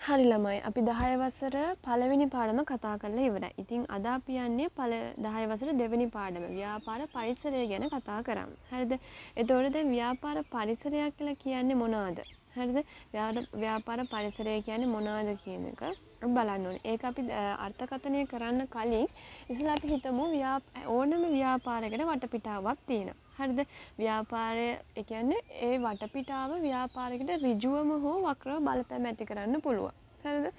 හරි ළමයි අපි 10 වසර පළවෙනි පාඩම කතා කරලා ඉවරයි. ඉතින් අද අපි යන්නේ 10 වසර දෙවෙනි පාඩම ව්‍යාපාර පරිසරය ගැන කතා කරමු. හරිද? එතකොට දැන් ව්‍යාපාර පරිසරයක් කියලා කියන්නේ මොනවද? හරිද? ව්‍යාපාර පරිසරය කියන්නේ මොනවද කියන එක බලන්න ඕනේ. ඒක අපි අර්ථකථනය කරන්න කලින් ඉතින් අපි හිතමු ඕනම ව්‍යාපාරයකට වටපිටාවක් තියෙනවා. හරිද? ව්‍යාපාරය ඒ කියන්නේ ඒ වටපිටාව ව්‍යාපාරයකට ඍජුවම හෝ වක්‍රව බලපෑම් ඇති කරන්න පුළුවන්. හරිද?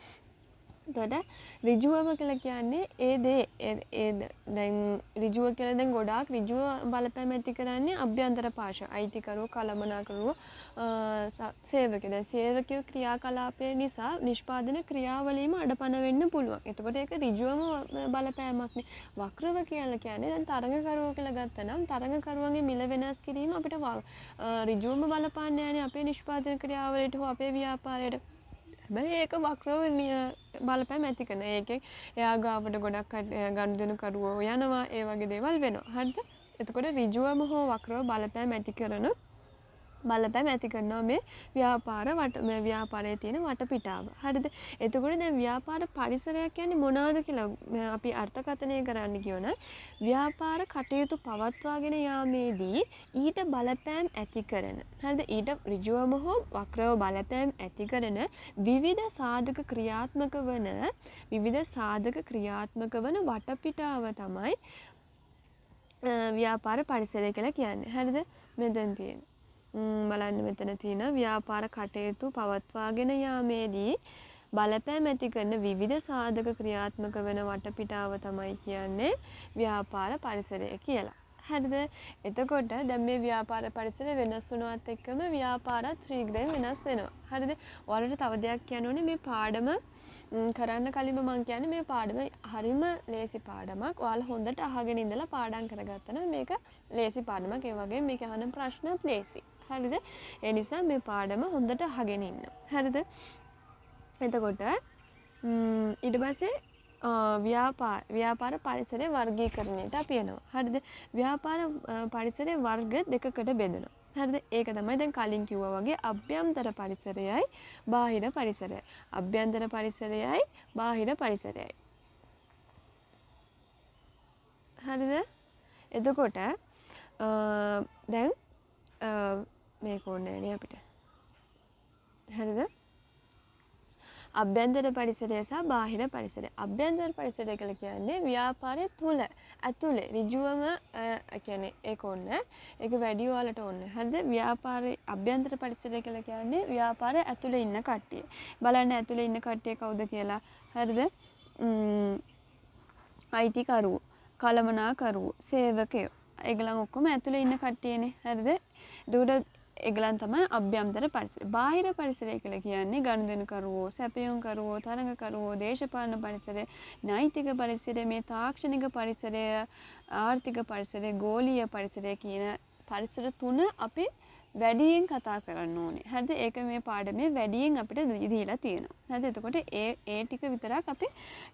එතකොට ඍජුවම කියලා කියන්නේ ඒ දේ දැන් ඍජුව කියලා දැන් ගොඩාක් ඍජුව බලපෑම් ඇති කරන්නේ අභ්‍යන්තර පාර්ශ්ව අයිතිකරුවෝ කළමනාකරුවෝ සේවකයෝ. දැන් සේවකයෝ ක්‍රියාකලාපය නිසා නිෂ්පාදන ක්‍රියාවලියම අඩපණ වෙන්න පුළුවන්. එතකොට ඒක ඍජුවම බලපෑමක් නේ. වක්‍රව කියලා කියන්නේ දැන් තරඟකරුවෝ කියලා ගත්තනම් තරඟකරුවන්ගේ මිල වෙනස් කිරීම අපිට ඍජුවම බලපාන්නේ නැහැනේ අපේ නිෂ්පාදන ක්‍රියාවලියට හෝ අපේ ව්‍යාපාරයට. හැබැයි ඒක වක්‍රව බලපෑම් ඇති කරන. ඒකෙන් එයා ගාවට ගොඩක් ගනුදෙනුකරුවෝ යනවා ඒ වගේ දේවල් වෙනවා. හරිද? එතකොට ඍජුවම හෝ වක්‍රව බලපෑම් ඇති කරනවා මේ ව්‍යාපාරයේ තියෙන වටපිටාව. හරිද? එතකොට දැන් ව්‍යාපාර පරිසරයක් කියන්නේ මොනවද කියලා අපි අර්ථකථනය කරන්න කියොන ව්‍යාපාර කටයුතු පවත්වාගෙන යාමේදී ඊට බලපෑම් ඇති කරන. හරිද? ඊට ඍජුවම හෝ වක්‍රව බලපෑම් ඇති කරන විවිධ සාධක ක්‍රියාත්මක වන වටපිටාව තමයි ව්‍යාපාර පරිසරය කියලා කියන්නේ. හරිද? මෙතන තියෙන බලන්න මෙතන තියෙන ව්‍යාපාර කටයුතු පවත්වාගෙන යාමේදී බලපෑම් ඇති කරන විවිධ සාධක ක්‍රියාත්මක වෙන වටපිටාව තමයි කියන්නේ ව්‍යාපාර පරිසරය කියලා. හරිද? එතකොට දැන් මේ ව්‍යාපාර පරිසරය වෙනස් වුණාත් එක්කම ව්‍යාපාරත් ශීඝ්‍රයෙන් වෙනස් වෙනවා. හරිද? ඔයාලට තව දෙයක් කියන්න ඕනේ මේ පාඩම කරන්න කලින්ම මම කියන්නේ මේ පාඩම හරිම ලේසි පාඩමක්. ඔයාලා හොඳට අහගෙන ඉඳලා පාඩම් කරගත්තා නම් මේක ලේසි පාඩමක්. ඒ වගේම මේක අහන ප්‍රශ්නත් ලේසි. හරිද? ඒ නිසා මේ පාඩම හොඳට අහගෙන ඉන්න. හරිද? එතකොට ඊට පස්සේ ව්‍යාපාර පරිසරයේ වර්ගීකරණයට අපි යනවා. හරිද? ව්‍යාපාර පරිසරයේ වර්ග දෙකකට බෙදෙනවා. හරිද? ඒක තමයි දැන් කලින් කිව්වා වගේ අභ්‍යන්තර පරිසරයයි බාහිර පරිසරයයි. අභ්‍යන්තර පරිසරයයි බාහිර පරිසරයයි. හරිද? එතකොට දැන් මේක ඕනේ නේ අපිට. හරිද? අභ්‍යන්තර පරිසරය සහ බාහිර පරිසරය. අභ්‍යන්තර පරිසරය කියලා කියන්නේ ව්‍යාපාරය තුල ඇතුලේ ඍජුවම කියන්නේ ඒක ඕනේ. ඒක වැඩි ඔයාලට ඕනේ. හරිද? ව්‍යාපාරයේ අභ්‍යන්තර පරිසරය කියලා කියන්නේ ව්‍යාපාරයේ ඇතුලේ ඉන්න කට්ටිය. බලන්න ඇතුලේ ඉන්න කට්ටිය කවුද කියලා. හරිද? අයිතිකරුවෝ, කළමනාකරුවෝ, සේවකයෝ. ඒගොල්ලන් ඔක්කොම ඇතුලේ ඉන්න කට්ටියනේ. හරිද? එතකොට ඒගොල්ලන් තමයි අභ්‍යන්තර පරිසරය. බාහිර පරිසරය කියලා කියන්නේ ගනුදෙනුකරුවෝ, සැපයුම්කරුවෝ, තරඟකරුවෝ, දේශපාලන පරිසරය, නෛතික පරිසරය, මේ තාක්ෂණික පරිසරය, ආර්ථික පරිසරය, ගෝලීය පරිසරය කියන පරිසර තුන අපි වැඩියෙන් කතා කරන්න ඕනේ. හරිද? ඒක මේ පාඩමේ වැඩියෙන් අපිට දීලා තියෙනවා. හරිද? එතකොට ඒ ටික විතරක් අපි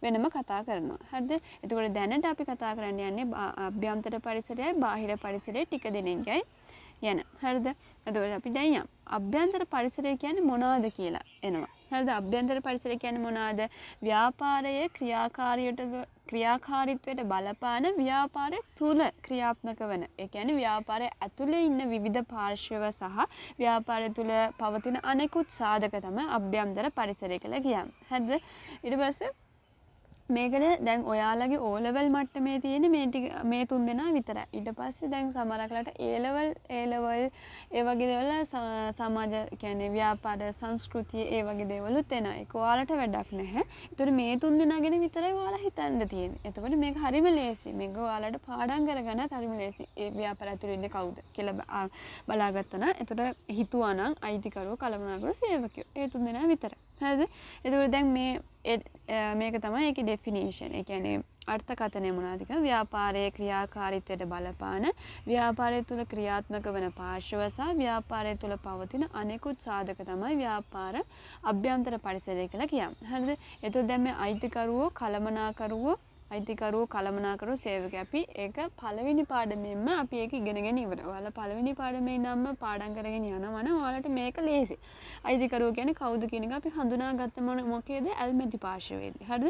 වෙනම කතා කරනවා. හරිද? එතකොට දැනට අපි කතා කරන්න යන්නේ අභ්‍යන්තර පරිසරයයි බාහිර පරිසරයයි ටික දෙනෙක්ගයි යන. හරිද? එතකොට අපි දැන් යමු. අභ්‍යන්තර පරිසරය කියන්නේ මොනවද කියලා එනවා. හරිද? අභ්‍යන්තර පරිසරය කියන්නේ මොනවද? ව්‍යාපාරයේ ක්‍රියාකාරීත්වයට බලපාන ව්‍යාපාරය තුල ක්‍රියාත්මක වන. ඒ කියන්නේ ව්‍යාපාරයේ ඇතුලේ ඉන්න විවිධ පාර්ශ්ව සහ ව්‍යාපාරය තුල පවතින අනෙකුත් සාධක තමයි අභ්‍යන්තර පරිසරය කියලා කියන්නේ. හරිද? ඊට පස්සේ මේකට දැන් ඔයාලගේ O level මට්ටමේ තියෙන මේ තුන් දෙනා විතරයි. ඊට පස්සේ දැන් සමහරකට A level ඒ වගේ දේවල් සමාජ කියන්නේ ව්‍යාපාර සංස්කෘතිය ඒ වගේ දේවලුත් එනවා. ඒක ඔයාලට වැඩක් නැහැ. ඒතර මේ තුන් දෙනා ගැන විතරයි ඔයාලා හිතන්න තියෙන්නේ. එතකොට මේක හරිම ලේසි. මේක ඔයාලට පාඩම් කරගන්නත් හරිම ලේසි. ඒ ව්‍යාපාර ඇතුළේ ඉන්නේ කවුද කියලා බලාගත්තා නම් එතකොට හිතුවා නම් අයිතිකරුවෝ කළමනාකරුවෝ සේවකයෝ ඒ තුන් දෙනා විතරයි. හරිද? එතකොට දැන් මේක තමයි ඒකේ ඩෙෆිනිෂන්. ඒ කියන්නේ අර්ථකථනය මොනවද කියලා ව්‍යාපාරයේ ක්‍රියාකාරීත්වයට බලපාන ව්‍යාපාරය තුළ ක්‍රියාත්මක වන පාර්ශ්ව සහ ව්‍යාපාරය තුළ පවතින අනෙකුත් සාධක තමයි ව්‍යාපාර අභ්‍යන්තර පරිසරය කියලා කියන්නේ. හරිද? එතකොට දැන් මේ අයිතිකරුවෝ, කළමනාකරුවෝ, අයිතිකරුවෝ කළමනාකරුවෝ සේවකයෝ. අපි ඒක පළවෙනි පාඩමෙන්ම අපි ඒක ඉගෙනගෙන ඉවරයි. ඔයාලා පළවෙනි පාඩමේ ඉඳන්ම පාඩම් කරගෙන යනවා නම් ඔයාලට මේක ලේසි. අයිතිකරුවෝ කියන්නේ කවුද කියන එක අපි හඳුනාගත්ත මොකේද? ඇල්මැටි පාර්ශවයේදී. හරිද?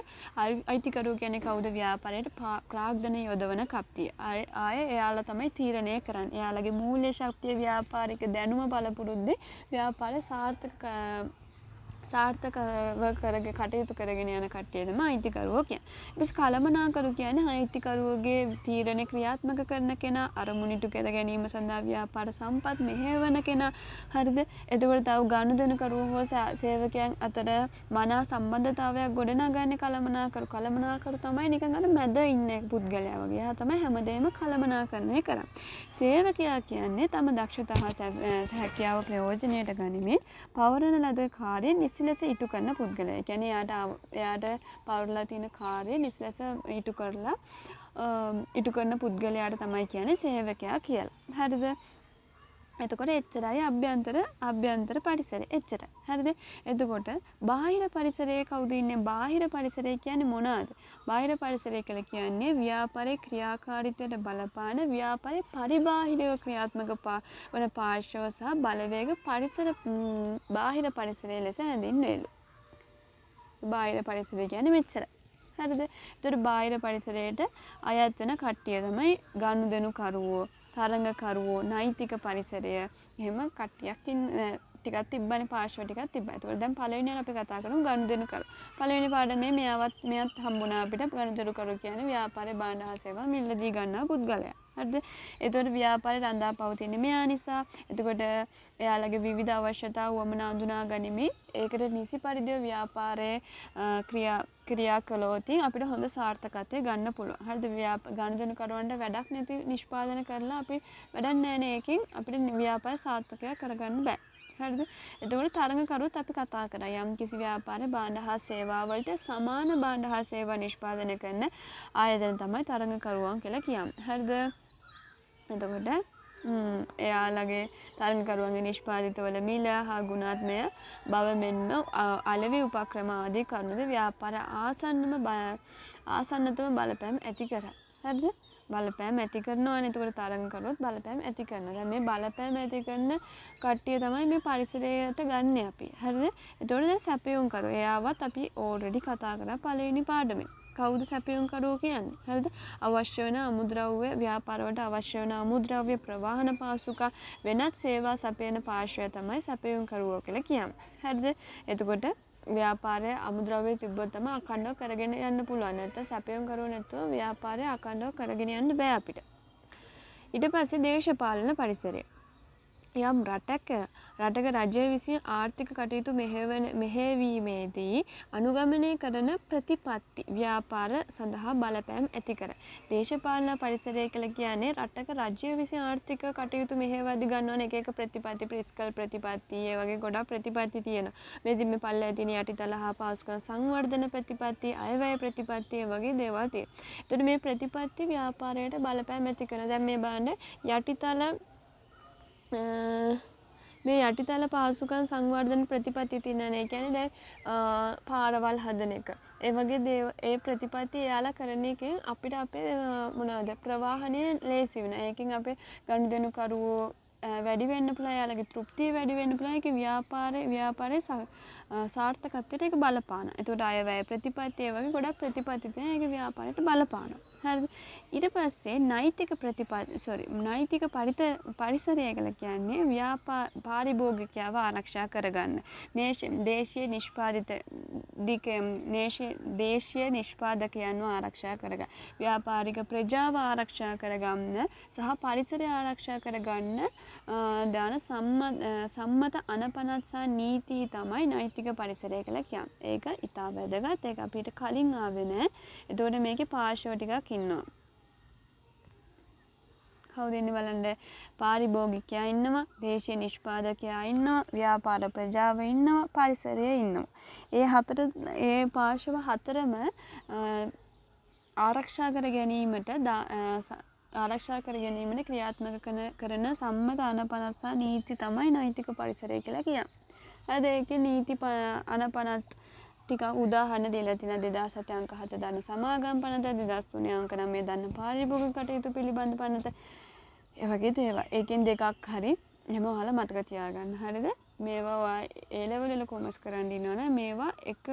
අයිතිකරුවෝ කියන්නේ කවුද? ව්‍යාපාරයට ප්‍රාග්ධන යොදවන කප්තිය. ආයේ එයාලා තමයි තීරණය කරන්නේ. එයාලගේ මූල්‍ය ශක්තිය ව්‍යාපාරික දැනුම බලපුරුද්දේ ව්‍යාපාරය සාර්ථකව කරගෙන කටයුතු කරගෙන යන කට්ටිය තමයි අයිතිකරුවෝ කියන්නේ. ඊපස් කළමනාකරු කියන්නේ අයිතිකරුවෝගේ තීරණ ක්‍රියාත්මක කරන කෙනා, අරමුණිටු කර ගැනීම සඳහා ව්‍යාපාර සම්පත් මෙහෙයවන කෙනා. හරිද? එතකොට තව ගනුදෙනුකරුවෝ හෝ සේවකයන් අතර මනා සම්බන්ධතාවයක් ගොඩනගන්නේ කළමනාකරු. කළමනාකරු තමයි නිකන් අර මැද ඉන්න පුද්ගලයා වගේ. එයා තමයි හැමදේම කළමනාකරණය කරන්නේ. සේවකයා කියන්නේ තම දක්ෂතා හා හැකියාව ප්‍රයෝජනයට ගනිමින් පවරන ලද කාර්ය නිසිලෙස ඉටු කරන පුද්ගලයා. ඒ කියන්නේ එයාට පවරලා තියෙන කාර්ය නිසිලෙස ඉටු කරන පුද්ගලයාට තමයි කියන්නේ සේවකයා කියලා. හරිද? එතකොට එච්චරයි අභ්‍යන්තර පරිසරය. එච්චරයි. හරිද? එතකොට බාහිර පරිසරයේ කවුද ඉන්නේ? බාහිර පරිසරය කියන්නේ මොනවාද? බාහිර පරිසරය කියලා කියන්නේ ව්‍යාපාරයේ ක්‍රියාකාරීත්වයට බලපාන ව්‍යාපාරයේ පරිබාහිරව ක්‍රියාත්මක වන පාර්ශ්ව සහ බලවේග බාහිර පරිසරය ලෙස හැඳින්වෙලු. බාහිර පරිසරය කියන්නේ මෙච්චරයි. හරිද? එතකොට බාහිර පරිසරයට අයත් වෙන කට්ටිය තමයි ගනුදෙනුකරුවෝ, තරඟකරුවෝ, නෛතික පරිසරය, එහෙම කට්ටියක් ටිකක් තිබ්බනේ, පාර්ශ්ව ටිකක් තිබ්බා. ඒතකොට දැන් පළවෙනියට අපි කතා කරමු ගනුදෙනුකරු. පළවෙනි පාඩමේ මෙයත් හම්බුණා අපිට. ගනුදෙනුකරු කියන්නේ ව්‍යාපාරේ භාණ්ඩ හා සේවා මිලදී ගන්නා පුද්ගලයා. හරිද? එතකොට ව්‍යාපාරේ රඳා පවතින්නේ මෙයා නිසා. එතකොට එයාලගේ විවිධ අවශ්‍යතා වමනා අඳුනා ගනිමින් ඒකට නිසි පරිදිව ව්‍යාපාරයේ ක්‍රියා කළොත් අපිට හොඳ සාර්ථකත්වය ගන්න පුළුවන්. හරිද? ගනුදෙනුකරුවන්ට වැඩක් නැති නිෂ්පාදනය කරලා අපි වැඩක් නැහැ නේ. එකකින් අපිට ව්‍යාපාර සාර්ථකයක් කරගන්න බෑ. හරිද? එතකොට තරඟකරුවොත් අපි කතා කරා යම් කිසි ව්‍යාපාරේ භාණ්ඩ හා සේවා වලට සමාන භාණ්ඩ හා සේවා නිෂ්පාදනය කරන ආයතන තමයි තරඟකරුවන් කියලා කියන්නේ. හරිද? එතකොට එයාලගේ තරඟකරුවන්ගේ නිෂ්පාදිතවල මිල හා ගුණාත්මය බව මෙන්ම අලෙවි උපක්‍රම ආදී කරුණුද ව්‍යාපාර ආසන්නතම බලපෑම් ඇති කරයි. හරිද? බලපෑම් ඇති කරනවානේ. එතකොට තරඟකරුවොත් බලපෑම් ඇති කරනවා. දැන් මේ බලපෑම් ඇති කරන කට්ටිය තමයි මේ පරිසරයට ගන්න අපි. හරිද? එතකොට දැන් සැපයුම් කරුවෝ. එයාවත් අපි ඕල්රෙඩි කතා කරා පළවෙනි පාඩමේ. කවුද සැපයුම් කරුවෝ කියන්නේ? හරිද? අවශ්‍ය වෙන අමුද්‍රව්‍ය ව්‍යාපාරවලට අවශ්‍ය වෙන අමුද්‍රව්‍ය ප්‍රවාහන පාසුකම් වෙනත් සේවා සපයන පාර්ශ්වය තමයි සැපයුම් කරුවෝ කියලා කියන්නේ. හරිද? එතකොට ව්‍යාපාරයේ අමුද්‍රව්‍ය තිබ්බොත් තමයි අඛණ්ඩව කරගෙන යන්න පුළුවන්. නැත්නම් සැපයුම් කරුවෝ නැතුව ව්‍යාපාරය අඛණ්ඩව කරගෙන යන්න බෑ අපිට. ඊට පස්සේ දේශපාලන පරිසරය. යම් රටක රජය විසින් ආර්ථික කටයුතු මෙහෙයවීමේදී අනුගමනය කරන ප්‍රතිපත්ති ව්‍යාපාර සඳහා බලපෑම් ඇති කරයි. දේශපාලන පරිසරය කියලා කියන්නේ රටක රජය විසින් ආර්ථික කටයුතු මෙහෙයවද්දී ගන්නවන එක ප්‍රතිපත්ති, ප්‍රිස්කල් ප්‍රතිපත්ති, ඒ වගේ ගොඩක් ප්‍රතිපත්ති තියෙනවා. මේ මේ පල්ලේ තියෙන යටිතල හා පාසුකම් සංවර්ධන ප්‍රතිපත්ති, අයවැය ප්‍රතිපත්ති, ඒ වගේ දේවල් තියෙනවා. එතකොට මේ ප්‍රතිපත්ති ව්‍යාපාරයට බලපෑම් ඇති කරන. දැන් මේ බලන්න යටිතල මේ යටිතල පහසුකම් සංවර්ධන ප්‍රතිපත්ති තියෙනනේ. ඒ කියන්නේ දැන් පාරවල් හදන එක. ඒ වගේ ඒ ප්‍රතිපත්ති එයාලා කරන එකෙන් අපිට අපේ මොනවාද ප්‍රවාහනය ලේසි වෙනවා. ඒකෙන් අපේ ගනුදෙනුකරුවෝ වැඩි වෙන්න පුළුවන්. එයාලගේ තෘප්තිය වැඩි වෙන්න පුළුවන්. ඒක ව්‍යාපාරයේ සාර්ථකත්වයට ඒක බලපානවා. ඒකට අයවැය ප්‍රතිපත්ති, ඒ වගේ ගොඩක් ප්‍රතිපත්ති තියෙනවා. ඒක ව්‍යාපාරයට බලපානවා. හරිද? ඊට පස්සේ නෛතික පරිසරය කියලා කියන්නේ පාරිභෝගිකයව ආරක්ෂා කරගන්න. දේශීය නිෂ්පාදකයන්ව ආරක්ෂා කරගන්න. ව්‍යාපාරික ප්‍රජාව ආරක්ෂා කරගන්න සහ පරිසරය ආරක්ෂා කරගන්න දාන සම්මත අනපනත් සහ නීති තමයි නෛතික පරිසරය කියලා කියන්නේ. ඒක ඉතා වැදගත්. ඒක අපිට කලින් ආවේ නෑ. එතකොට මේකේ පාර්ශ්ව ටිකක් ඉන්නවා. කවුද ඉන්නේ බලන්න? පාරිභෝගිකයා ඉන්නවා, දේශීය නිෂ්පාදකයා ඉන්නවා, ව්‍යාපාර ප්‍රජාව ඉන්නවා, පරිසරය ඉන්නවා. ඒ පාර්ශ්ව හතරම ආරක්ෂා කර ගැනීමට ක්‍රියාත්මක කරන සම්මත අනපනත් සහ නීති තමයි නෛතික පරිසරය කියලා කියන්නේ. හරිද? ඒකේ නීති අනපනත් ටිකක් උදාහරණ දීලා තියෙනවා 2007 අංක 7 දන්න සමාගම් පනත 2003 අංක 9 දන්න පාරිභෝගික කටයුතු පිළිබඳ පනත ඒ වගේ දේවල්. ඒකෙන් දෙකක් හරි එහෙම ඔයාලා මතක තියාගන්න. හරිද? මේවා ඒ ලෙවල් වල කොමර්ස් කරන්න ඉන්නවනේ මේවා එක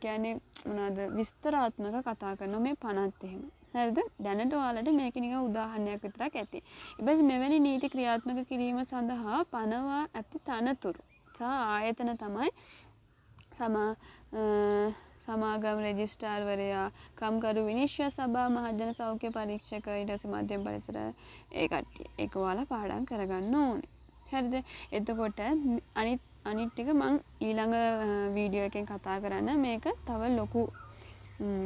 කියන්නේ මොනවාද විස්තරාත්මක කතා කරනවා මේ 50ත් එහෙම. හරිද? දැනට ඔයාලට මේක නිකන් උදාහරණයක් විතරක් ඇති. ඊපස්සේ මෙවැනි නීති ක්‍රියාත්මක කිරීම සඳහා පනවා ඇති තනතුරු සහ ආයතන තමයි සමාගම් රෙජිස්ට්‍රාර්වරයා, කම්කරු විනිශ්චය සභා, මහජන සෞඛ්‍ය පරීක්ෂක, ඊට පස්සේ මධ්‍යම පරිසර ඒ කට්ටිය. ඒක ඔයාලා පාඩම් කරගන්න ඕනේ. හරිද? එතකොට අනිත් ටික මං ඊළඟ වීඩියෝ එකෙන් කතා කරන්න මේක තව ලොකු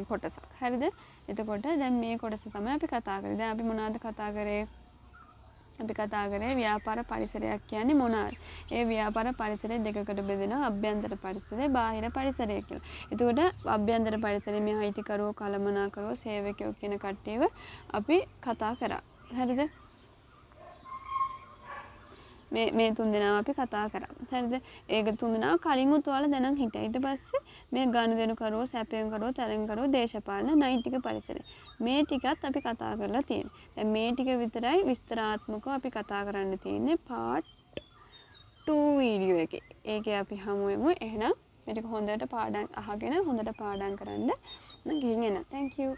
කොටසක්. හරිද? එතකොට දැන් මේ කොටස තමයි අපි කතා කරේ. දැන් අපි මොනවද කතා කරේ? අපි කතා කරේ ව්‍යාපාර පරිසරයක් කියන්නේ මොනවාද? ඒ ව්‍යාපාර පරිසරය දෙකකට බෙදෙනවා අභ්‍යන්තර පරිසරය, බාහිර පරිසරය කියලා. එතකොට අභ්‍යන්තර පරිසරයේ මේ අයිතිකරුවෝ, කළමනාකරුවෝ, සේවකයෝ කියන කට්ටියව අපි කතා කරා. හරිද? මේ තුන් දෙනාව අපි කතා කරා. හරිද? ඒක තුන් දෙනාව කලින් ඔයාලා දැනන් හිටියා. ඊට පස්සේ මේ ගනුදෙනුකරුවෝ, සැපයුම්කරුවෝ, තරඟකරුවෝ, දේශපාලන නෛතික පරිසරය. මේ ටිකත් අපි කතා කරලා තියෙනවා. දැන් මේ ටික විතරයි විස්තරාත්මකව අපි කතා කරන්න තියෙන්නේ part 2 වීඩියෝ එකේ. ඒකේ අපි හමු වෙමු. එහෙනම් මේක හොඳට පාඩම් අහගෙන හොඳට පාඩම් කරන්න. මම ගිහින් එනවා. Thank you.